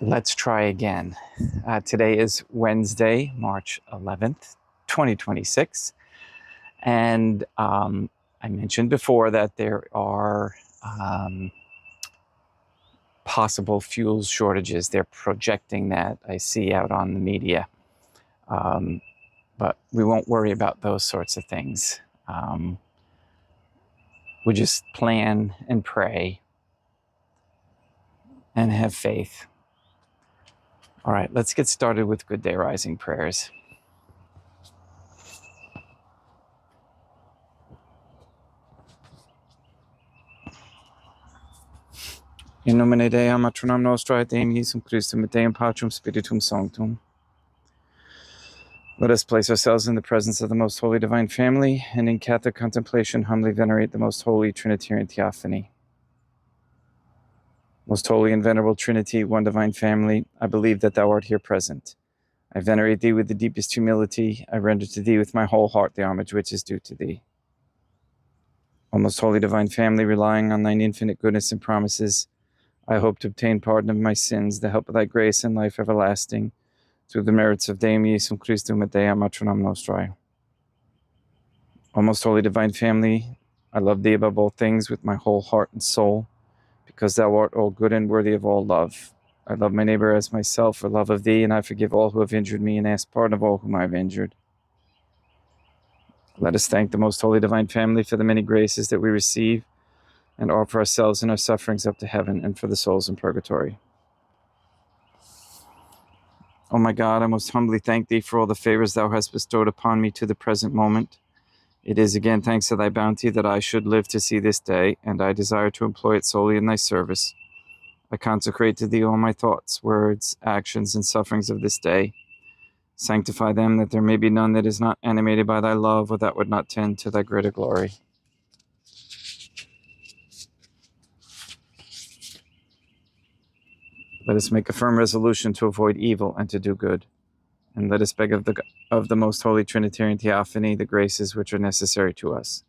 Let's try again. Today is Wednesday, March 11th, 2026. And I mentioned before that there are possible fuel shortages. They're projecting that, I see out on the media. But we won't worry about those sorts of things. We just plan and pray and have faith. All right, let's get started with Good Day Rising prayers. In nomine Dei, matronam nostra, et Deum Iesum Christum, et Deum Patrum Spiritum Sanctum. Let us place ourselves in the presence of the Most Holy Divine Family, and in Catholic contemplation humbly venerate the Most Holy Trinitarian Theophany. Most Holy and Venerable Trinity, one Divine Family, I believe that Thou art here present. I venerate Thee with the deepest humility. I render to Thee with my whole heart the homage which is due to Thee. O Most Holy Divine Family, relying on Thine infinite goodness and promises, I hope to obtain pardon of my sins, the help of Thy grace and life everlasting, through the merits of Deum Iesum Christum et Dei matronam nostrae. O Most Holy Divine Family, I love Thee above all things with my whole heart and soul, because Thou art all good and worthy of all love. I love my neighbor as myself for love of Thee, and I forgive all who have injured me and ask pardon of all whom I have injured. Let us thank the Most Holy Divine Family for the many graces that we receive, and offer ourselves and our sufferings up to heaven and for the souls in purgatory. O my God, I most humbly thank Thee for all the favors Thou hast bestowed upon me to the present moment. It is again thanks to Thy bounty that I should live to see this day, and I desire to employ it solely in Thy service. I consecrate to Thee all my thoughts, words, actions, and sufferings of this day. Sanctify them, that there may be none that is not animated by Thy love, or that would not tend to Thy greater glory. Let us make a firm resolution to avoid evil and to do good. And let us beg of the Most Holy Trinitarian Theophany the graces which are necessary to us.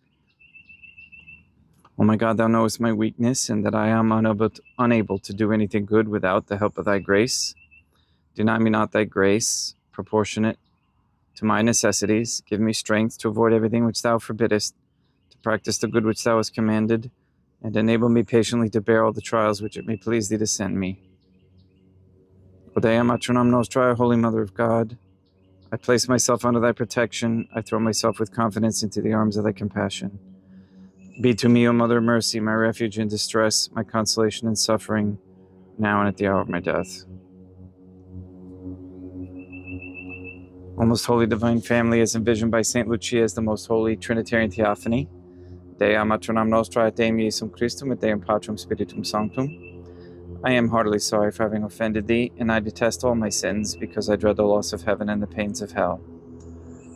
O my God, Thou knowest my weakness, and that I am unable to do anything good without the help of Thy grace. Deny me not Thy grace, proportionate to my necessities. Give me strength to avoid everything which Thou forbiddest, to practice the good which Thou hast commanded, and enable me patiently to bear all the trials which it may please Thee to send me. O Dea matronam nostrae, Holy Mother of God, I place myself under Thy protection. I throw myself with confidence into the arms of Thy compassion. Be to me, O Mother of Mercy, my refuge in distress, my consolation in suffering, now and at the hour of my death. O Most Holy Divine Family, as envisioned by St. Lucia as the Most Holy Trinitarian Theophany, Dea matronam nostrae, et Deum Iesum Christum, et Deum Patrum Spiritum Sanctum, I am heartily sorry for having offended Thee, and I detest all my sins, because I dread the loss of heaven and the pains of hell.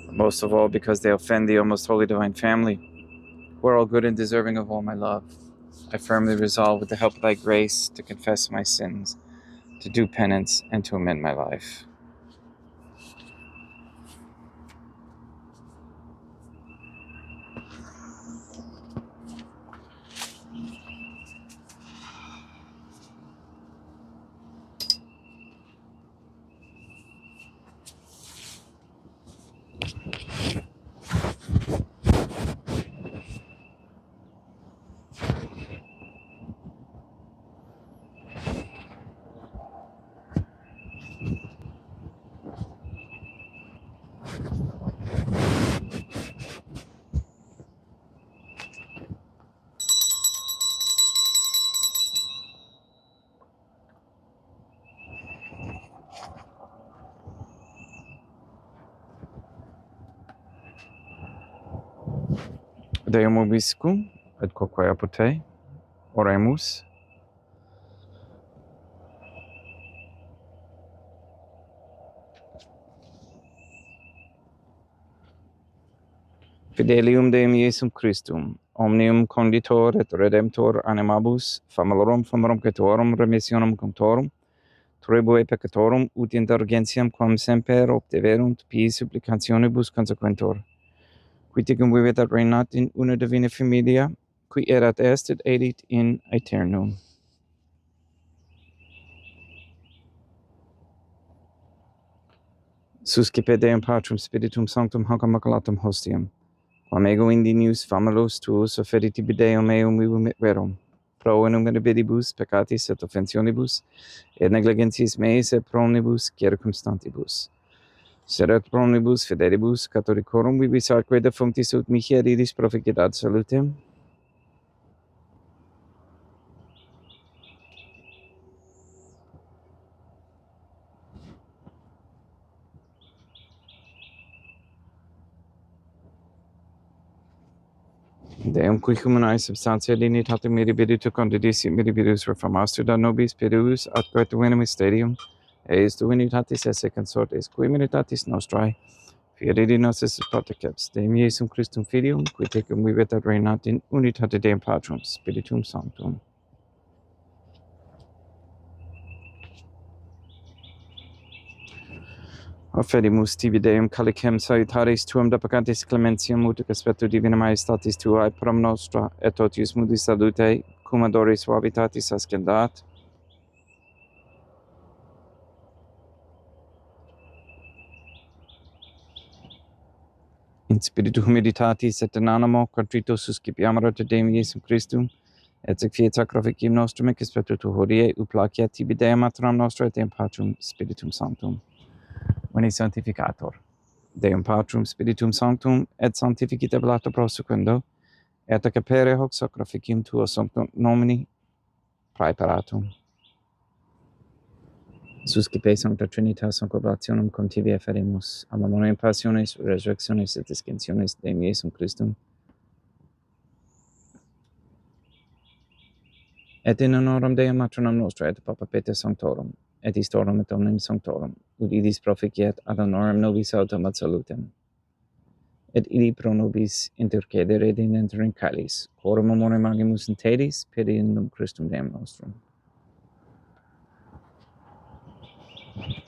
But most of all, because they offend Thee, O Most Holy Divine Family, who are all good and deserving of all my love. I firmly resolve, with the help of Thy grace, to confess my sins, to do penance, and to amend my life. Deum vobiscum, et quoque apud, oremus. Fidelium Deum Iesum Christum, omnium conditor et redemptor animabus, famalorum caetorum remissionem contorum, turibue peccatorum ut indulgentiam quam semper obteverunt pii supplicationibus consequentor. Qui ticum vivit et reinat in una divina familia, qui erat est et edit in aeternum. Suscipe Deum Patrum Spiritum Sanctum Hanc Immaculatum Hostium, quam ego indinius famelos tuos offeritibi Deum meum vivum et verum, pro enumerabilibus peccatis et offensionibus, et negligentiis meis et pro omnibus circumstantibus. Seret pro omnibus fidelibus catholicorum vivis arque defunctis ut mihi iris proficiat salutem. Deum qui humanae substantia dignitatem mirabilitu condidissit mirabilis reformaster da nobis perius atque tuinem stadium, eis divinitatis esse consortes qui militatis nostrae, fieri nostris proteceps, Deum Iesum Christum Filium, qui tecum vivet et reinat in unitate Deum Patrum, Spiritum Sanctum. Offerimus tibi Deum calicem salutaris tuam deprecantis clementiam utic aspectu divina maestatis tuae prom nostra, et totius mudis salute, cum adoris suavitatis ascendat. In spiritu humilitatis et in animo contrito suscipiamur te Deum Iesum Christum, et sec fiat sacrificium nostrum et spiritu tu hodie, ut placiat tibi Deum maternam nostra et Deum Patrum Spiritum Sanctum. Veni Sanctificator. Deum Patrum Spiritum Sanctum et sanctificite beato prosequendo, et a capere hoc sacrificium tuo sanctum nomini praeparatum. Suscipe Sancta Trinitas concordationem cum tibi efferimus, a memoriam passiones, resurrectiones et ascensiones Deum Iesum Christum, et in honoram Deum maternam nostra et Papa Peter Sanctorum, et historum et omnem Sanctorum, ut idis proficiat ad honorem nobis autem ad salutem. Et idi pro nobis intercedere enter in calis, quorum amore magimus in tedis, pediendum Christum Deum nostrum.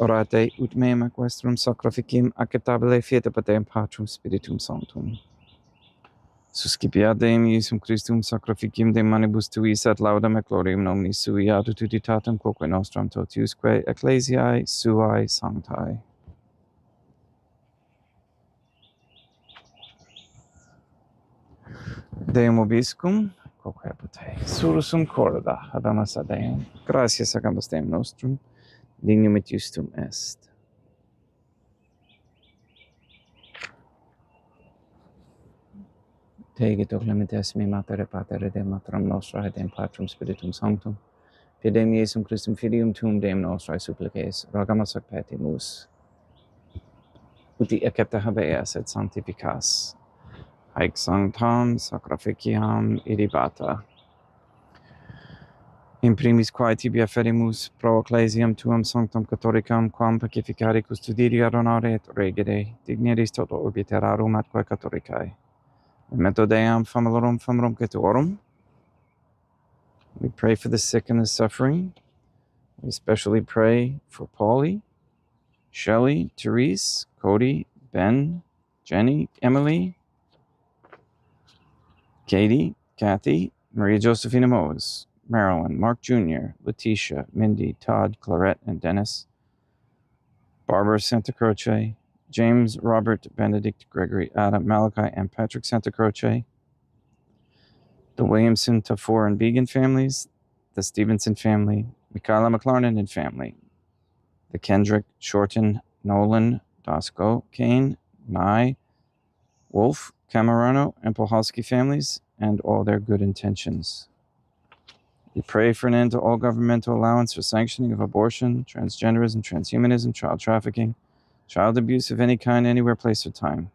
Orate ut meum ac vestrum sacrificium acceptabile fiat per Deum Patrum Spiritum Sanctum. Suscipiat Deum Iesum Christum sacrificium de manibus tuis ad laudam et gloriam nomini sui ad utitatem quoque nostram totiusque ecclesiae suae sanctae. Deum obiscum, quoque apute, sursum corda, habemus ad Deum, gratias agambus Deum nostrum, dignum et justum est. Te egito clementes me mater et pater et Deum materam nostra et Deum Patrum Spiritum Sanctum, per Deum Iesum Christum Filium tuum Deum nostrae supplices, rogamus ac petimus, uti accepta habeas et sanctificas, haec sanctam sacrificiam irribata. In primis quae tibi afferimus pro ecclesiam tuam sanctam catholicam, quam pacificare custodire ad honore et regere, digneris toto urbi terrarum atque catholicae. Memento Deum famelorum Caetuorum. We pray for the sick and the suffering. We especially pray for Paulie, Shelley, Therese, Cody, Ben, Jenny, Emily, Katie, Kathy, Maria Josephina Mose, Marilyn, Mark Jr., Letitia, Mindy, Todd, Clarette, and Dennis, Barbara Santa Croce, James, Robert, Benedict, Gregory, Adam, Malachi, and Patrick Santa Croce, the Williamson, Tafour, and Began families, the Stevenson family, Michaela McLarnon and family, the Kendrick, Shorten, Nolan, Dosco, Kane, Nye, Wolf, Camerano, and Pohalski families, and all their good intentions. We pray for an end to all governmental allowance or sanctioning of abortion, transgenderism, transhumanism, child trafficking, child abuse of any kind, anywhere, place, or time.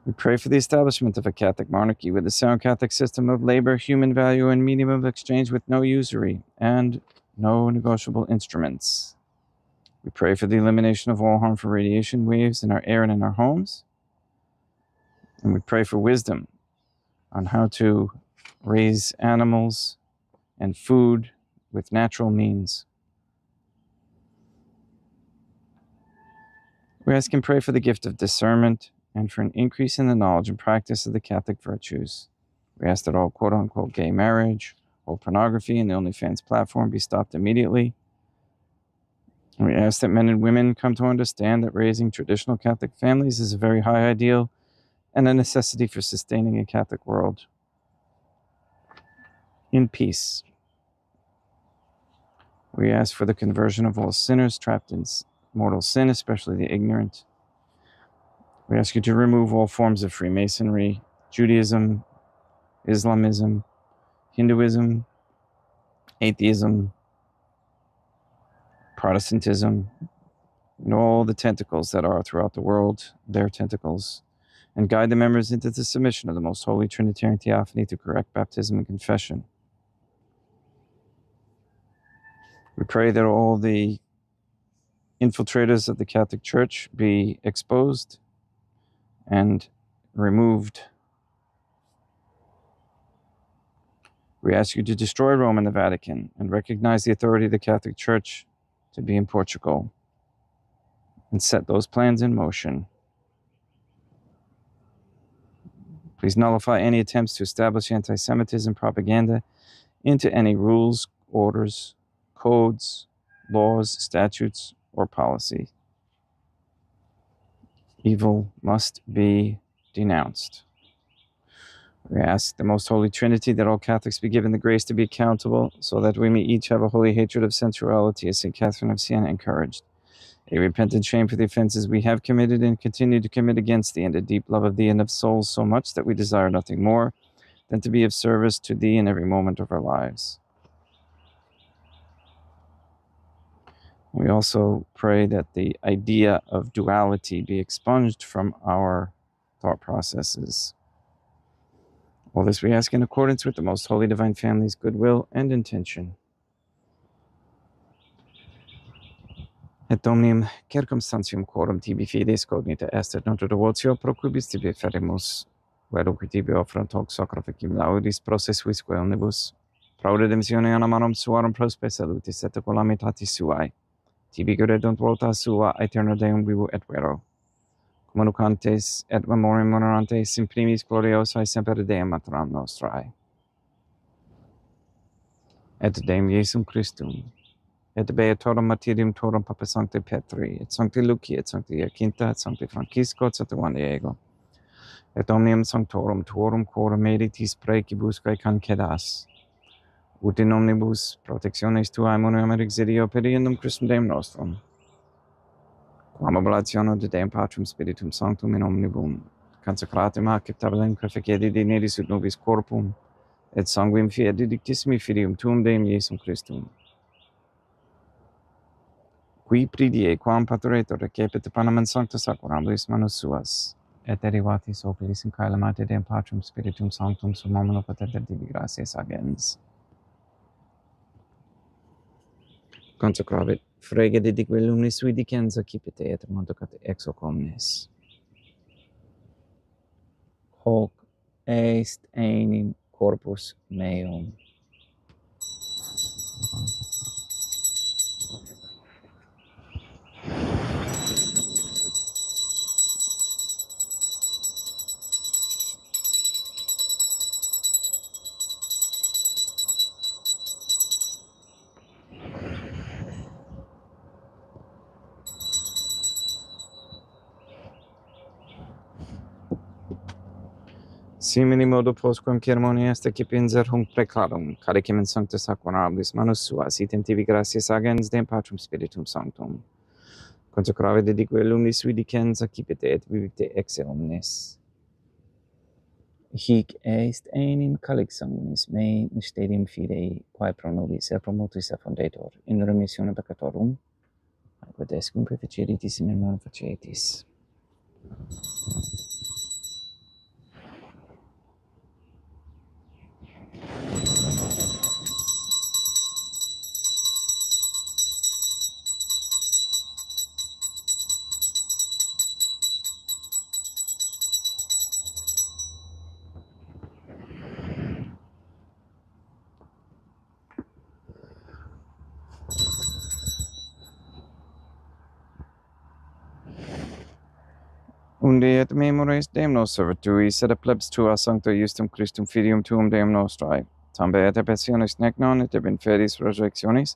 We pray for the establishment of a Catholic monarchy with a sound Catholic system of labor, human value, and medium of exchange with no usury and no negotiable instruments. We pray for the elimination of all harmful radiation waves in our air and in our homes. And we pray for wisdom on how to raise animals and food with natural means. We ask and pray for the gift of discernment and for an increase in the knowledge and practice of the Catholic virtues. We ask that all quote-unquote gay marriage, all pornography, and the OnlyFans platform be stopped immediately, We ask that men and women come to understand that raising traditional Catholic families is a very high ideal and a necessity for sustaining a Catholic world in peace. We ask for the conversion of all sinners trapped in mortal sin, especially the ignorant. We ask you to remove all forms of Freemasonry, Judaism, Islamism, Hinduism, atheism, Protestantism, and all the tentacles that are throughout the world, their tentacles, and guide the members into the submission of the Most Holy Trinitarian Theophany through correct baptism and confession. We pray that all the infiltrators of the Catholic Church be exposed and removed. We ask you to destroy Rome and the Vatican and recognize the authority of the Catholic Church to be in Portugal and set those plans in motion. Please nullify any attempts to establish anti-Semitism propaganda into any rules, orders, codes, laws, statutes, or policy. Evil must be denounced. We ask the Most Holy Trinity that all Catholics be given the grace to be accountable so that we may each have a holy hatred of sensuality, as St. Catherine of Siena encouraged, a repentant shame for the offenses we have committed and continue to commit against thee, and a deep love of thee and of souls, so much that we desire nothing more than to be of service to thee in every moment of our lives. We also pray that the idea of duality be expunged from our thought processes. All this we ask in accordance with the Most Holy Divine Family's goodwill and intention. Et omnium circumstantium quorum tibi fides cognita est, et nota devotio pro quibus tibi ferimus, vero qui tibi offrant hoc sacrificium laudis processuisque omnibus, pro redemptione animarum suarum prospe salutis et calamitatis suae, tibi credunt volta sua aeterno Deum vivo et vero, communicantes et memoriam honorantes in primis gloriosae semper Deum matram nostrae, et Deum Iesum Christum, et beatorum martyrium torum Papa Sancti Petri, et Sancti Luci, et Sancti Jacinta, et Sancti Francisco, et Sancti Juan Diego, et omnium sanctorum tuorum quorum meritis precibusque cancedas, ut in omnibus protectiones tuae moniam exilio periendum Christum Deum nostrum, quam oblationem de Deum Patrum Spiritum Sanctum in omnibus consecratum acceptabilem confecedi dineris ut nobis corpum, et sanguinem fieri dictissimi filium tuum Deum Iesum Christum, qui pridie quam paturetur recepit panem sancta sacramentis manus suas, et derivatis operis in caelamate Deum Patrum Spiritum Sanctum sum nomino Pater Divi gratias agens. Consecravit frege didique lumnis sui dicenza cipite et montocat ex hoc omnes. Hoc est enim corpus meum. Simini modo postquam ceremoniae est ecipinzer hunc preclarum, carecem in sancta sacramentis manus suas, item tibi gratias agens Deum Patrum Spiritum Sanctum. Consecravit didique lumnis sui dicenza cipite et vivite ex omnes. Hic est enim calix sanguinis mei mysterium fidei, quae pro nobis et pro multis effundetur, in remissione peccatorum, quodescum preficeritis in memoria facetis. Unde et memores Deum nos servitui, sed a plebs tua sancto justum Christum filium tuum Deum nostrae, tambe et passionis nec non et ab inferis resurrectionis,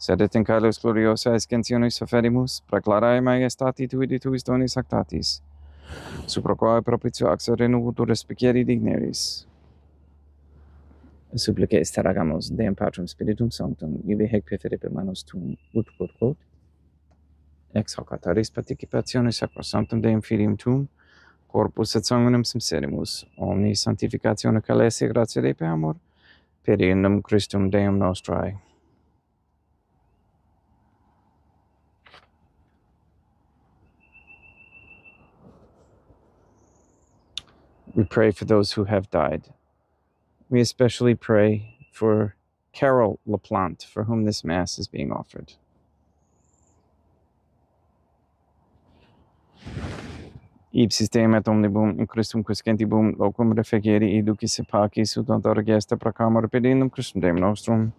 sed et in caelos gloriosa escensionis soferimus, praeclarae maestati tui de tuis donis actatis, supra quae propitio axo renuvutur respicieri digneris. Supplice esteragamus Deum Patrum Spiritum Sanctum, ibi hec preferibile manus tuum, ut quod, ex hoc ataris participationis sacrosanctum Deum Filium tuum, corpus et sanguinem sincerimus, omni sanctificatione calese gratia Dei per amor, per innum Christum Deum nostrae. We pray for those who have died. We especially pray for Carol LaPlante, for whom this Mass is being offered. Ipsis Deum et omnibum in Christum quiscentibum locum refegeri educis et pacis ut adora gesta proclamor per innum Christum Deum nostrum,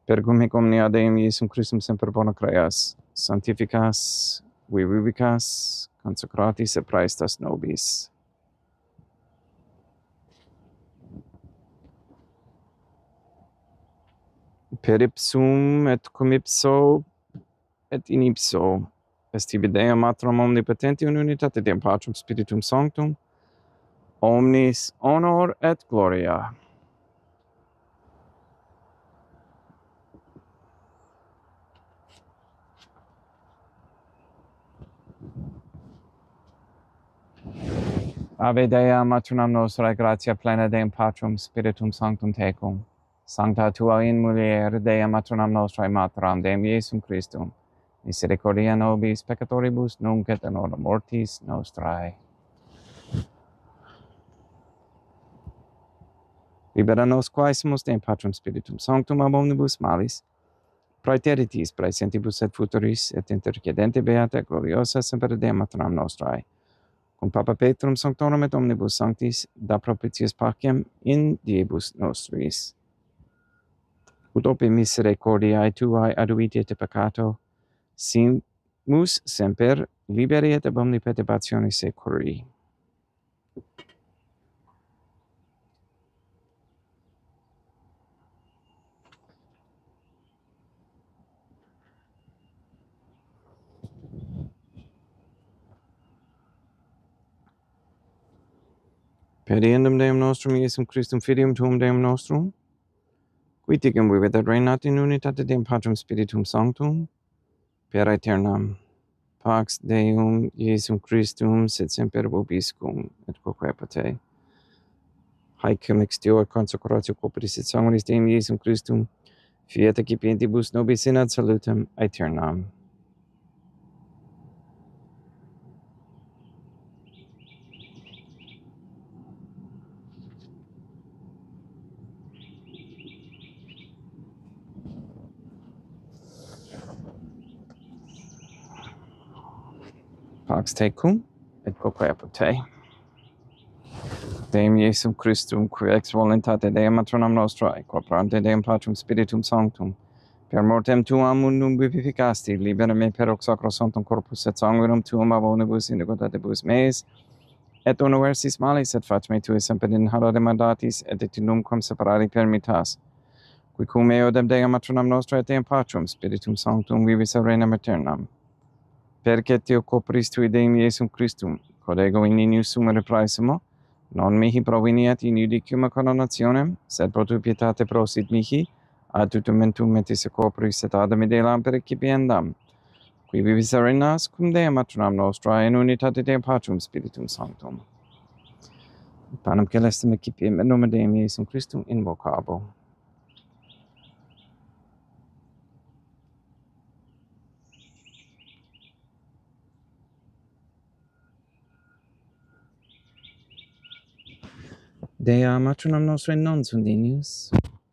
per cum hic omnia Deum Iesum Christum semper bona creas, sanctificas, vivicas, consecratis et praestas nobis. Per ipsum et cum ipso et in ipso est tibi Deum Matrum omnipotenti in unitate Deum Patrum Spiritum Sanctum, omnis honor et gloria. Ave Dea, matronam nostrae, gratia plena Deum Patrum Spiritum Sanctum tecum. Sancta tua in mulier, Dea matronam nostrae, materam Deum Iesum Christum. Misericordia nobis peccatoribus, nunc et in hora mortis nostrae. Libera nos quaesimus Deum Patrum Spiritum Sanctum ab omnibus malis, praeteritis, praesentibus et futuris, et intercedente beata gloriosa semper Deum matronam nostrae. Cum Papa Petrum Sanctorum et omnibus sanctis, da propitius pacem in diebus nostris. Ut ope misericordiae tuae aduiti et peccato, simus semper liberi et ab omni perturbationis securi. Per eundem Deum nostrum Iesum Christum Filium tuum Deum nostrum, qui ticum vivit et reinat in unitate Deum Patrum Spiritum Sanctum, per aeternam. Pax Deum Iesum Christum sit semper vobiscum et quoque pote. Haec mixtior consecratio corporis et sanguinis Deum Iesum Christum, fiat accipientibus nobis in ad salutem aeternam. Pax tecum et quoque pote. Deum Iesum Christum, qui ex voluntate Deum matronam nostrae, corporante Deum Patrum Spiritum Sanctum, per mortem tuam mundum vivificasti, libera me per hoc sacrosanctum corpus et sanguinum tuum ab omnibus iniquitatibus meis, et universis malis, et fac me tui semper in hara demandatis, et nunquam separari permittas, qui cum eodem Deum matronam nostrae Deum Patrum Spiritum Sanctum vivis et regnam aeternam. Perque teo corporis tui Deum Iesum Christum, quod ego in inius sumere praesumo, non mihi proveniat in judicium coronationem, sed pro tu pietate prosit mihi, ad tutumentum metis corporis et ad medelam percipiendam, qui vivis et regnas cum Deum matronam nostrae in unitate Deum Patrum Spiritum Sanctum. Panem celestem excipiem et nomen Deum Iesum Christum invocabo. Dea matronam nostrae non sunt dignus,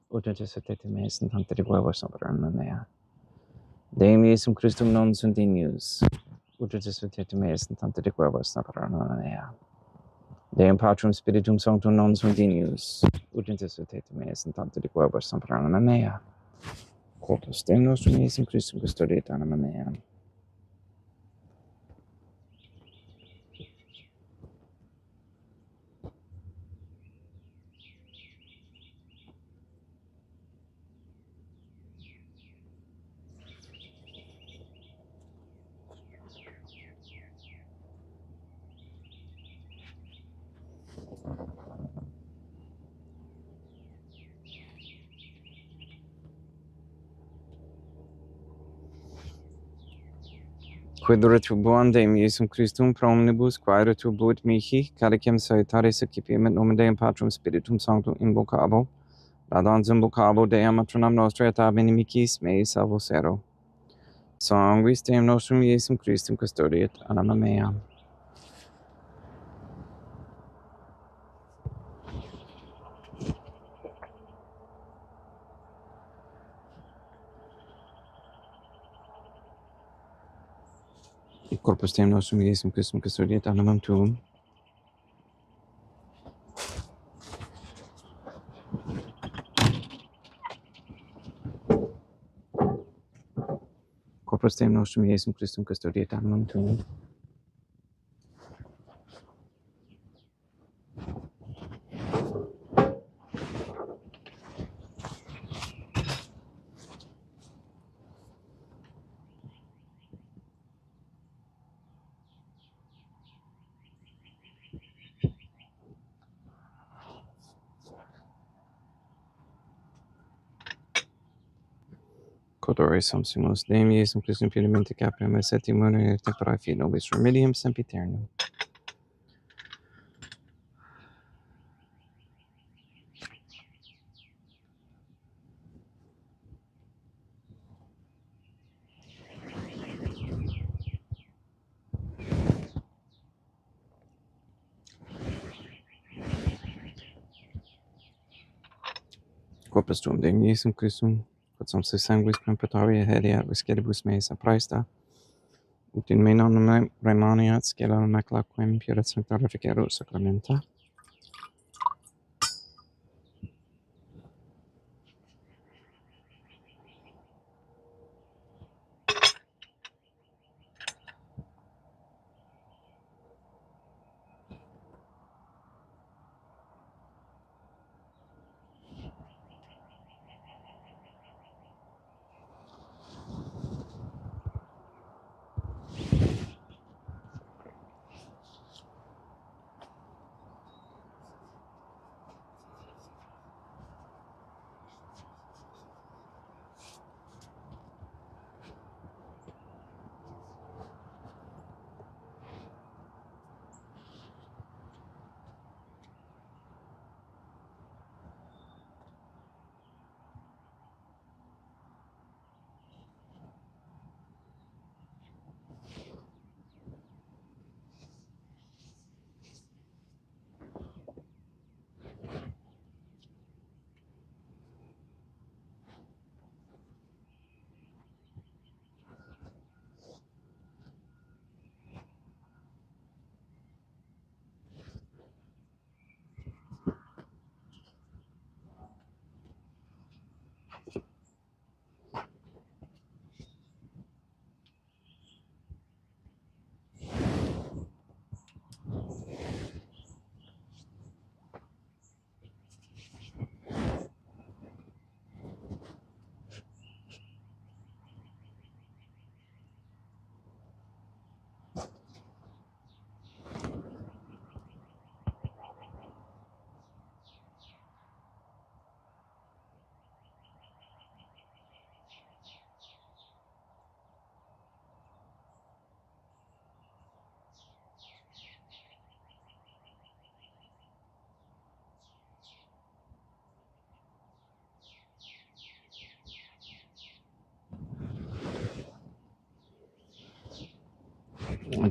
ut et et meis in tante requebus sovereigna mea. Deum Iesum Christum non sunt dignus, ut et meis in tante requebus sovereigna mea. Deum Patrum Spiritum Sanctum non sunt dignus, ut et meis in tante requebus sovereigna mea. Corpus Deum nostrum Iesum Christum custodiet anima mea. Quidura tu buon Deum Iesum Christum pro omnibus, quaere tu buit mihi, calicem salutaris accipiement nomen Deum Patrum Spiritum Sanctum invocabo, radans invocabo Deum matronam nostra et ab inimicis mei salvos ero. Sanguis Deum nostrum Iesum Christum custodiet anima mea. Corpus Deum nostrum Iesum Christum custodiet animam tuum. Corpus Deum nostrum Iesum Christum custodiet animam tuum. Codore sumpsimus Deum Iesum Christum finamente capiam et septimum et tempora fiat nobis remedium sempiternum. Corpus tuum Deum Iesum Christum, quod sumpsi sanguis crempatoria hediat visceribus meis apraesta, ut in me non remaniat scela macula quem purat sanctare ficerut sacramenta.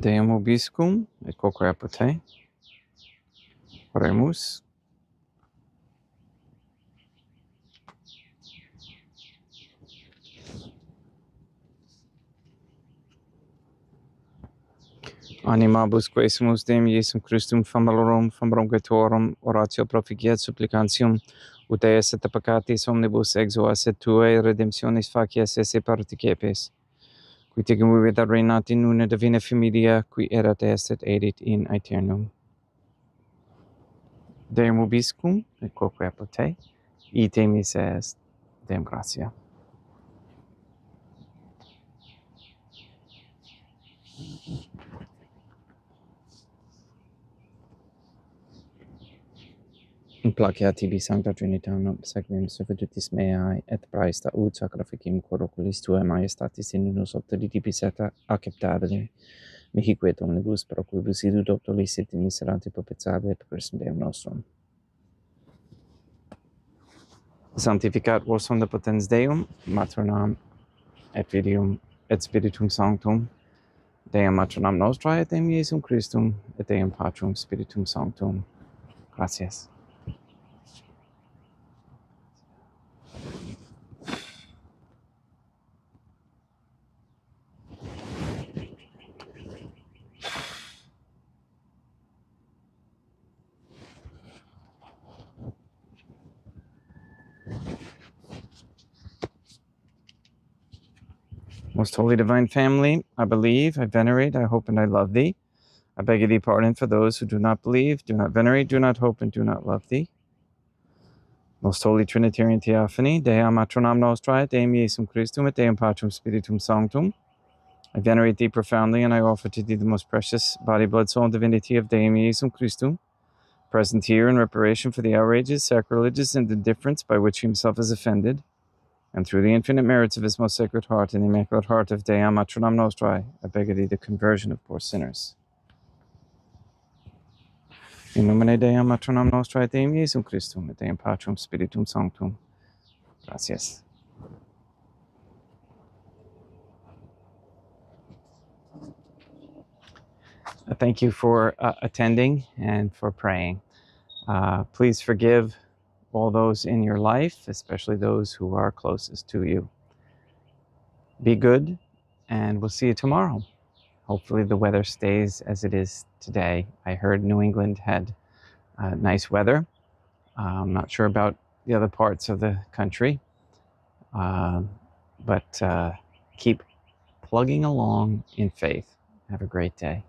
Deum obiscum et quoque apud oremus. Animabus quaesimus Deum Iesum Christum famalorum fambrongatorum oratio proficiat supplicantium ut eis et peccatis omnibus exuas et tuae redemptionis facias esse particepes, qui tegum vivit ad reinat in una divina familia, qui erat est et edit in aeternum. Deum obiscum et quoque apud te, ite mise est Deum gratia. Implacia tibi sancta Trinitanum, sequim suffitutis meae, et praesta ut sacrificim corporis tuae majestatis in unus optoditibus et acceptabile, mihique omnibus pro quibus idut optolicit in miserante propitiabile per Christum Deum nostrum. Sanctificat vos omnipotens Deum, matronam et Filium et Spiritum Sanctum, Deum matronam nostrae et Deum Iesum Christum, et Deum Patrum Spiritum Sanctum. Gracias. Most Holy Divine Family, I believe, I venerate, I hope, and I love thee. I beg of thee pardon for those who do not believe, do not venerate, do not hope, and do not love thee. Most Holy Trinitarian Theophany, Dea Matronam Nostrae, Deum Iesum Christum, et Deum Patrum Spiritum Sanctum. I venerate thee profoundly, and I offer to thee the most precious body, blood, soul, and divinity of Deum Iesum Christum, present here in reparation for the outrages, sacrileges, and indifference by which he himself is offended, and through the infinite merits of his most sacred heart and the immaculate heart of Dea Matronam Nostrae, I beg of thee the conversion of poor sinners. In nomine Deum Matronam Nostrae, Deum Iesum Christum, et Deum Patrum Spiritum Sanctum. Gracias. Thank you for attending and for praying. Please forgive all those in your life, especially those who are closest to you. Be good, and we'll see you tomorrow. Hopefully the weather stays as it is today. I heard New England had nice weather. I'm not sure about the other parts of the country, but keep plugging along in faith. Have a great day.